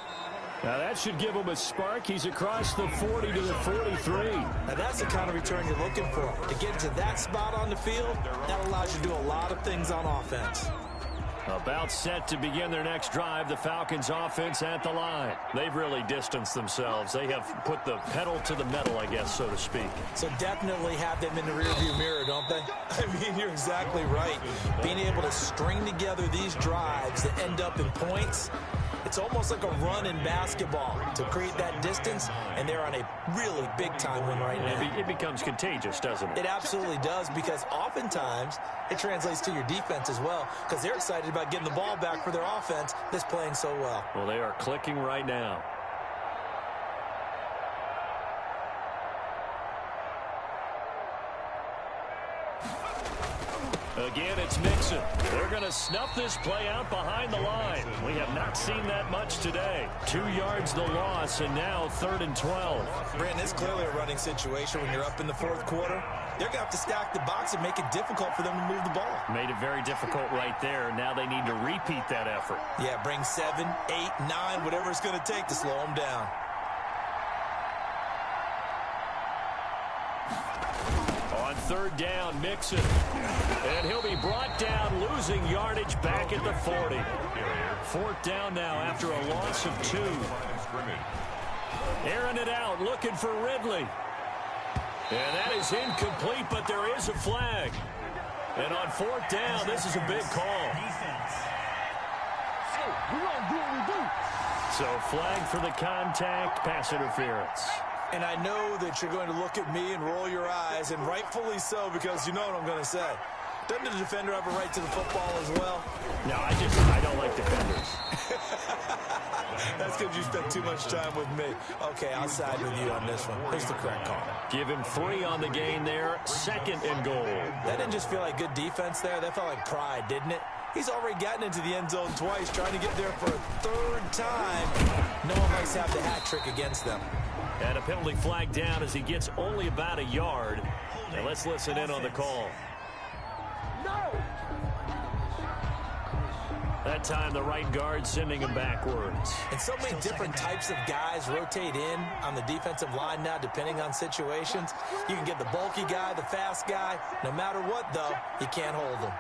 Speaker 2: Now, that should give him a spark. He's across the 40 to the 43.
Speaker 3: Now, that's the kind of return you're looking for. To get to that spot on the field, that allows you to do a lot of things on offense.
Speaker 2: About set to begin their next drive, the Falcons offense at the line. They've really distanced themselves. They have put the pedal to the metal, I guess, so to speak.
Speaker 3: So definitely have them in the rearview mirror, don't they? I mean, you're exactly right. Being able to string together these drives that end up in points, it's almost like a run in basketball to create that distance, and they're on a really big-time one right now.
Speaker 2: It becomes contagious, doesn't it?
Speaker 3: It absolutely does, because oftentimes it translates to your defense as well, because they're excited about getting the ball back for their offense that's playing so well.
Speaker 2: Well, they are clicking right now. Again, it's Mixon. They're going to snuff this play out behind the line. We have not seen that much today. 2 yards the loss, and now 3rd and 12.
Speaker 3: Brandon, it's clearly a running situation when you're up in the 4th quarter. They're going to have to stack the box and make it difficult for them to move the ball.
Speaker 2: Made it very difficult right there. Now they need to repeat that effort.
Speaker 3: Yeah, bring 7, 8, 9, whatever it's going to take to slow them down.
Speaker 2: On 3rd down, Mixon. And he'll be brought down, losing yardage back at the 40. 4th down now after a loss of 2. Airing it out, looking for Ridley. And that is incomplete, but there is a flag. And on 4th down, this is a big call.
Speaker 5: Defense.
Speaker 2: So flag for the contact, pass interference.
Speaker 3: And I know that you're going to look at me and roll your eyes, and rightfully so, because you know what I'm going to say. Doesn't the defender have a right to the football as well?
Speaker 2: No, I don't like defenders.
Speaker 3: That's because you spent too much time with me. Okay, I'll side with you on this one. Here's the correct call.
Speaker 2: Give him 3 on the gain there. 2nd and goal.
Speaker 3: That didn't just feel like good defense there. That felt like pride, didn't it? He's already gotten into the end zone twice, trying to get there for a 3rd time. No one likes to have the hat trick against them.
Speaker 2: And a penalty flag down as he gets only about a yard. And let's listen in on the call. That time, the right guard sending him backwards.
Speaker 3: And so many different types of guys rotate in on the defensive line now, depending on situations. You can get the bulky guy, the fast guy. No matter what, though, you can't hold them.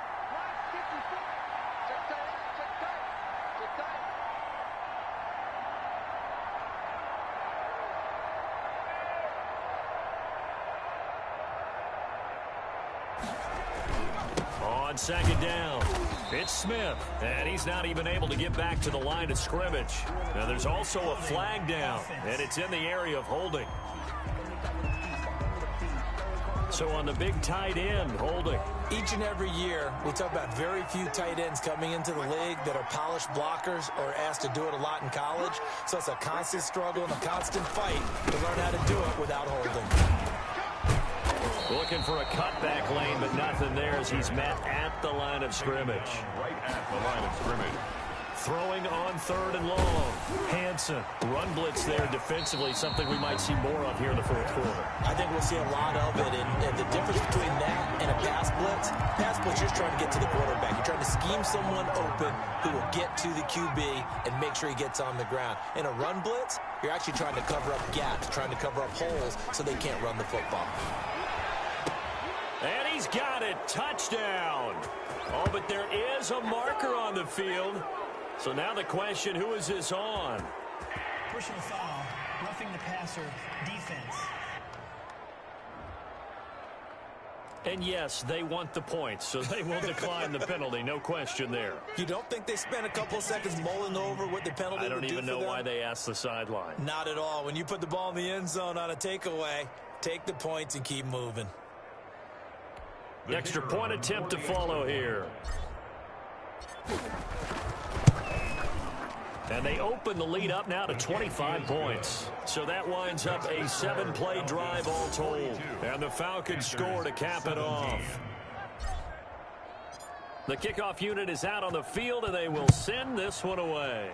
Speaker 2: On 2nd down, it's Smith, and he's not even able to get back to the line of scrimmage. Now there's also a flag down, and it's in the area of holding. So on the big tight end, holding.
Speaker 3: Each and every year, we talk about very few tight ends coming into the league that are polished blockers or asked to do it a lot in college. So it's a constant struggle and a constant fight to learn how to do it without holding.
Speaker 2: Looking for a cutback lane, but nothing there as he's met at the line of scrimmage.
Speaker 1: Right at the line of scrimmage.
Speaker 2: Throwing on 3rd and long. Hansen, run blitz there defensively, something we might see more of here in the 4th quarter.
Speaker 3: I think we'll see a lot of it, and the difference between that and a pass blitz, you're just trying to get to the quarterback. You're trying to scheme someone open who will get to the QB and make sure he gets on the ground. In a run blitz, you're actually trying to cover up gaps, trying to cover up holes so they can't run the football.
Speaker 2: And he's got it. Touchdown. Oh, but there is a marker on the field. So now the question, who is this on?
Speaker 5: Personal foul, roughing the passer, defense.
Speaker 2: And yes, they want the points, so they will decline the penalty. No question there.
Speaker 3: You don't think they spent a couple of seconds mulling over what the penalty would do for them?
Speaker 2: I don't even know why they asked the sideline.
Speaker 3: Not at all. When you put the ball in the end zone on a takeaway, take the points and keep moving.
Speaker 2: Extra point attempt to follow here. And they open the lead up now to 25 points. So that winds up a 7-play drive all told. And the Falcons score to cap it off. The kickoff unit is out on the field, and they will send this one away.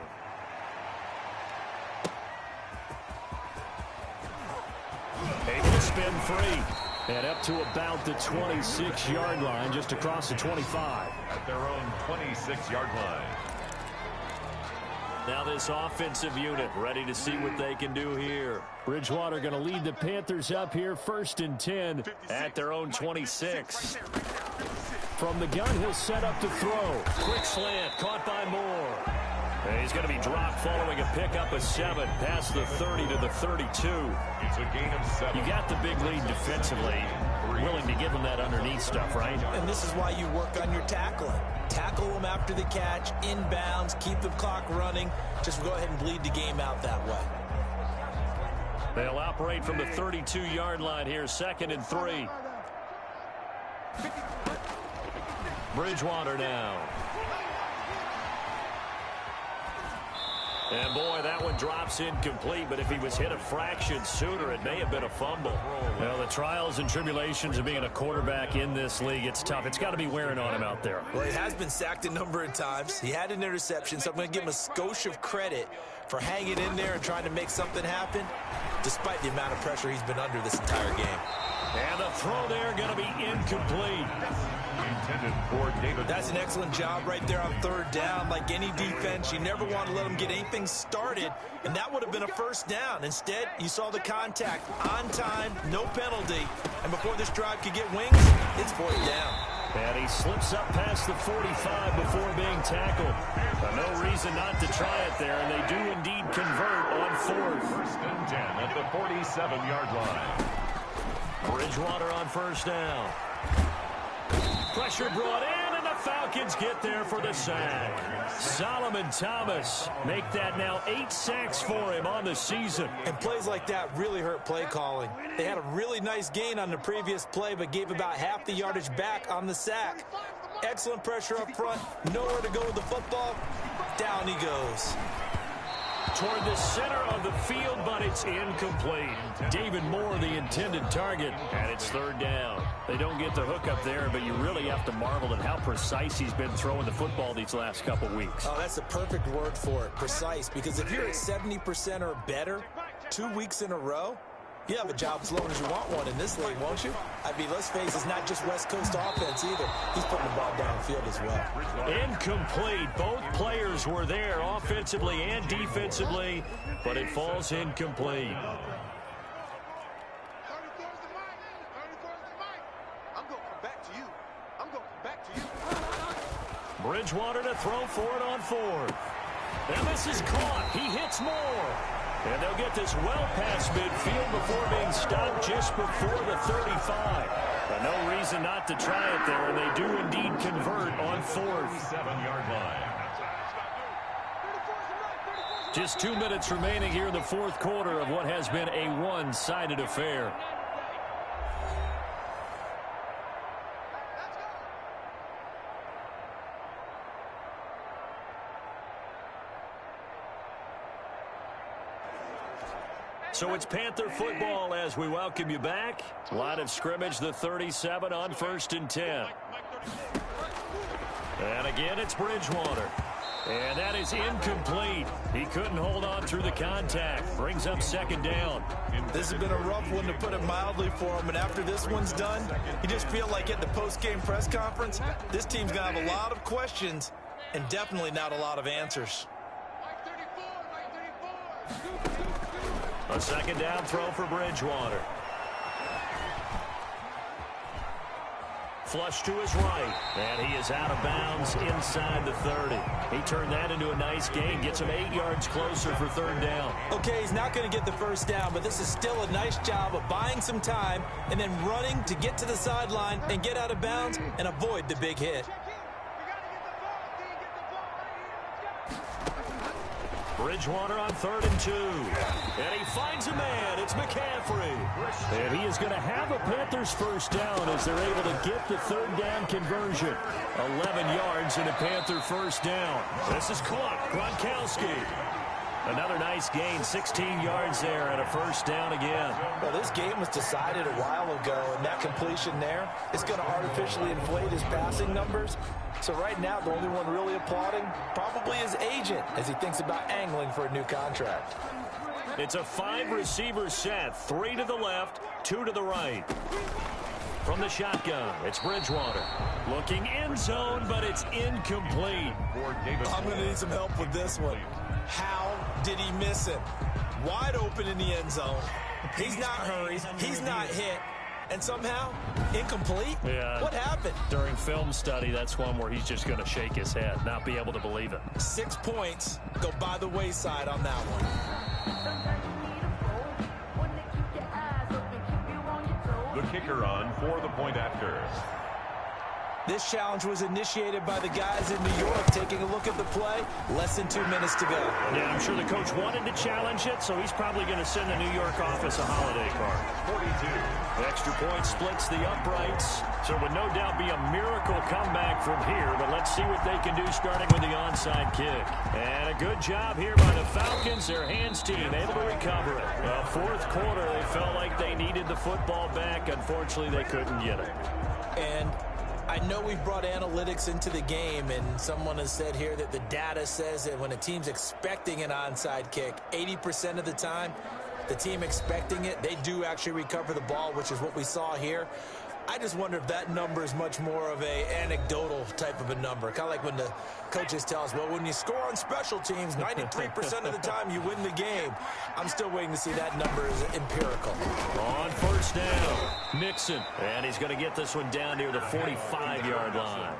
Speaker 2: Able to spin free. And up to about the 26-yard line, just across the 25.
Speaker 1: At their own 26-yard line.
Speaker 2: Now this offensive unit ready to see what they can do here. Bridgewater going to lead the Panthers up here 1st and 10 at their own 26. From the gun, he'll set up to throw. Quick slant, caught by Moore. And he's going to be dropped following a pickup of 7 past the 30 to the 32.
Speaker 1: It's a gain of 7.
Speaker 2: You got the big lead defensively. Willing to give them that underneath stuff, right?
Speaker 3: And this is why you work on your tackling. Tackle them after the catch, inbounds, keep the clock running. Just go ahead and bleed the game out that way.
Speaker 2: They'll operate from the 32-yard line here, 2nd and 3. Bridgewater now. And, boy, that one drops incomplete, but if he was hit a fraction sooner, it may have been a fumble. Well, the trials and tribulations of being a quarterback in this league, it's tough. It's got to be wearing on him out there.
Speaker 3: Well, he has been sacked a number of times. He had an interception, so I'm going to give him a skosh of credit for hanging in there and trying to make something happen, despite the amount of pressure he's been under this entire game.
Speaker 2: And the throw there going to be incomplete.
Speaker 1: Intended for David.
Speaker 3: That's an excellent job right there on 3rd down. Like any defense, you never want to let them get anything started, and that would have been a 1st down. Instead, you saw the contact on time, no penalty, and before this drive could get wings, it's 4th down.
Speaker 2: And he slips up past the 45 before being tackled. But no reason not to try it there, and they do indeed convert on 4th.
Speaker 1: 1st and 10 at the 47-yard line.
Speaker 2: Bridgewater on 1st down. Pressure brought in, and the Falcons get there for the sack. Solomon Thomas make that now 8 sacks for him on the season.
Speaker 3: And plays like that really hurt play calling. They had a really nice gain on the previous play, but gave about half the yardage back on the sack. Excellent pressure up front, nowhere to go with the football. Down he goes.
Speaker 2: toward the center of the field, but it's incomplete. David Moore, the intended target, and it's third down. They don't get the hook up there, but you really have to marvel at how precise he's been throwing the football these last couple weeks.
Speaker 3: Oh, that's the perfect word for it, precise, because if you're at 70% or better 2 weeks in a row, you have a job as long as you want one in this league, won't you? I mean, let's face it, it's not just West Coast offense either. He's putting the ball downfield as well.
Speaker 2: Incomplete. Both players were there offensively and defensively, but it falls incomplete. Bridgewater to throw for it on fourth. And this is caught. He hits Moore. And they'll get this well past midfield before being stopped just before the 35. But no reason not to try it there, and they do indeed convert on fourth.
Speaker 1: 7-yard line.
Speaker 2: Just 2 minutes remaining here in the fourth quarter of what has been a one-sided affair. So it's Panther football as we welcome you back. Line of scrimmage, the 37 on 1st and 10. And again, it's Bridgewater. And that is incomplete. He couldn't hold on through the contact. Brings up second down.
Speaker 3: This has been a rough one, to put it mildly, for him. And after this one's done, you just feel like at the post-game press conference, this team's going to have a lot of questions and definitely not a lot of answers.
Speaker 2: A second down throw for Bridgewater. Flush to his right, and he is out of bounds inside the 30. He turned that into a nice gain, gets him 8 yards closer for third down.
Speaker 3: Okay, he's not going to get the first down, but this is still a nice job of buying some time and then running to get to the sideline and get out of bounds and avoid the big hit.
Speaker 2: Bridgewater on 3rd and 2. And he finds a man. It's McCaffrey. And he is going to have a Panthers first down as they're able to get the third down conversion. 11 yards and a Panther first down. This is caught. Gronkowski. Another nice gain, 16 yards there and a first down again.
Speaker 3: Well, this game was decided a while ago, and that completion there is going to artificially inflate his passing numbers. So right now, the only one really applauding probably his agent as he thinks about angling for a new contract.
Speaker 2: It's a 5-receiver set, 3 to the left, 2 to the right. From the shotgun, it's Bridgewater. Looking end zone, but it's incomplete.
Speaker 3: I'm going to need some help with this one. How did he miss him? Wide open in the end zone. He's not hurried. He's not hit. And somehow, incomplete?
Speaker 2: Yeah.
Speaker 3: What happened?
Speaker 2: During film study, that's one where he's just going to shake his head, not be able to believe it.
Speaker 3: 6 points go by the wayside on that one.
Speaker 1: The kicker on for the point after.
Speaker 3: This challenge was initiated by the guys in New York. Taking a look at the play, less than 2 minutes to go.
Speaker 2: Yeah, I'm sure the coach wanted to challenge it, so he's probably going to send the New York office a holiday card.
Speaker 1: 42.
Speaker 2: The extra point splits the uprights, so it would no doubt be a miracle comeback from here, but let's see what they can do starting with the onside kick. And a good job here by the Falcons, their hands team, able to recover it. Well, fourth quarter, they felt like they needed the football back. Unfortunately, they couldn't get it.
Speaker 3: And I know we've brought analytics into the game, and someone has said here that the data says that when a team's expecting an onside kick, 80% of the time, the team expecting it, they do actually recover the ball, which is what we saw here. I just wonder if that number is much more of a anecdotal type of a number. Kind of like when the coaches tell us, well, when you score on special teams, 93% of the time you win the game. I'm still waiting to see that number is empirical.
Speaker 2: On first down, Mixon. And he's going to get this one down near the 45-yard line.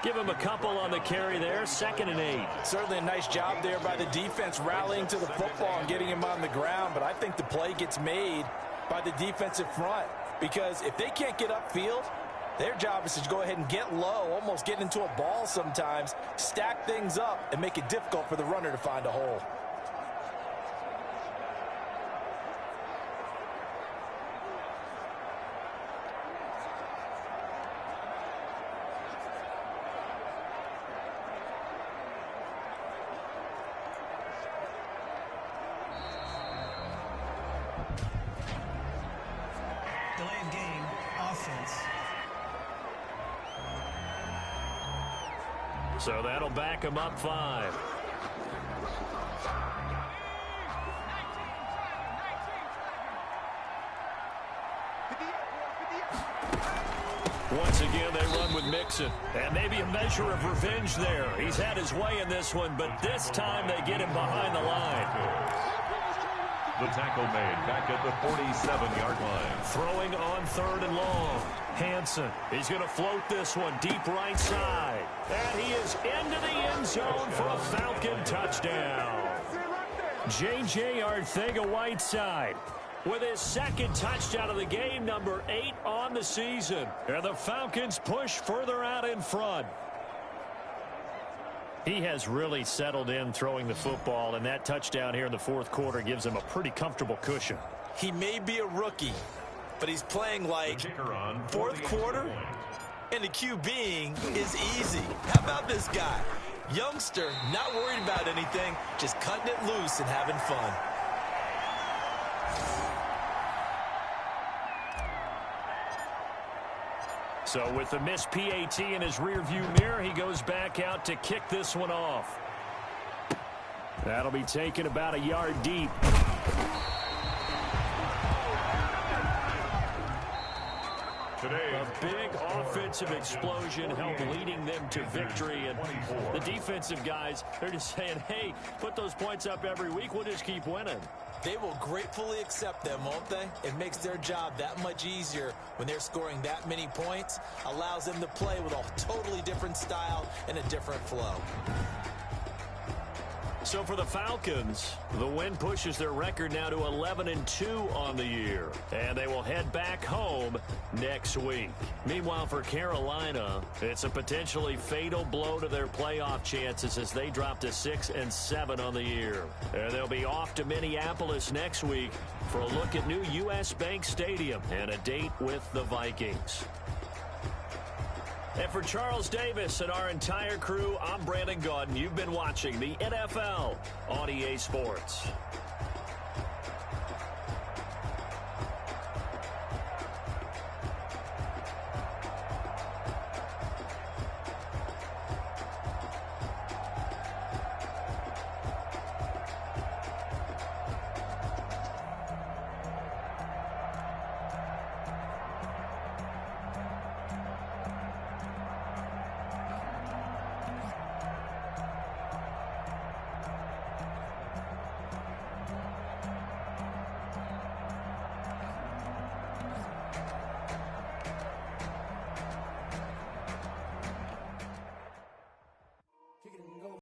Speaker 2: Give him a couple on the carry there, 2nd and 8.
Speaker 3: Certainly a nice job there by the defense rallying to the football and getting him on the ground, but I think the play gets made by the defensive front. Because if they can't get upfield, their job is to go ahead and get low, almost get into a ball sometimes, stack things up, and make it difficult for the runner to find a hole.
Speaker 5: Delay of game, offense.
Speaker 2: So that'll back him up 5. Once again, they run with Mixon. And maybe a measure of revenge there. He's had his way in this one, but this time they get him behind the line.
Speaker 1: The tackle made back at the 47-yard line.
Speaker 2: Throwing on 3rd and long. Hansen, he's going to float this one deep right side. And he is into the end zone for a Falcon touchdown. J.J. Arcega-Whiteside with his 2nd touchdown of the game, number 8 on the season. And the Falcons push further out in front. He has really settled in throwing the football, and that touchdown here in the 4th quarter gives him a pretty comfortable cushion.
Speaker 3: He may be a rookie, but he's playing like 4th quarter, and the QBing is easy. How about this guy? Youngster, not worried about anything, just cutting it loose and having fun.
Speaker 2: So with the missed PAT in his rearview mirror, he goes back out to kick this one off. That'll be taken about a yard deep. A big offensive explosion helped leading them to victory. And the defensive guys, they're just saying, hey, put those points up every week. We'll just keep winning.
Speaker 3: They will gratefully accept them, won't they? It makes their job that much easier when they're scoring that many points. Allows them to play with a totally different style and a different flow.
Speaker 2: So for the Falcons, the win pushes their record now to 11-2 on the year. And they will head back home next week. Meanwhile, for Carolina, it's a potentially fatal blow to their playoff chances as they drop to 6-7 on the year. And they'll be off to Minneapolis next week for a look at new U.S. Bank Stadium and a date with the Vikings. And for Charles Davis and our entire crew, I'm Brandon Gaudin. You've been watching the NFL on EA Sports.